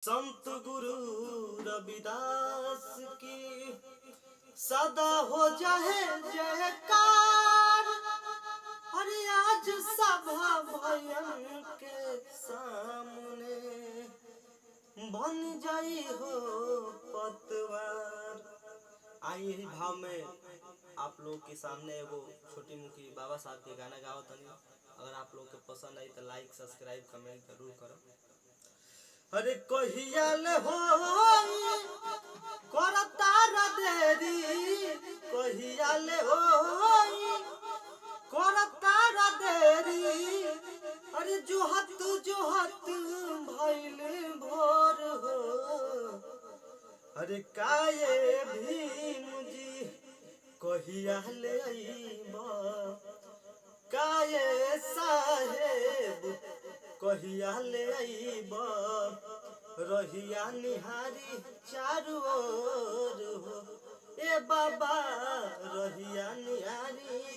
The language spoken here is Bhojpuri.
संत गुरु रविदास की सदा हो जाए जयकार। अरे आज सभा भयन के सामने बन जाई हो पतवार। आई यही भाव में आप लोग के सामने वो छोटी मुखी बाबा साहब के गाना गाओ तनी। अगर आप लोग के पसंद आई तो लाइक सब्सक्राइब कमेंट जरूर करो। अरे कहियाल हो करतार देरी, कहियाल हो करतार देरी। अरे जोहत जोहत भइल भोर हो। अरे काये भीम जी कहियाल आइबा, काये साहेब कहियाल आइबा। रहिया निहारी चारू ओर हो, ए बाबा रहिया निहारी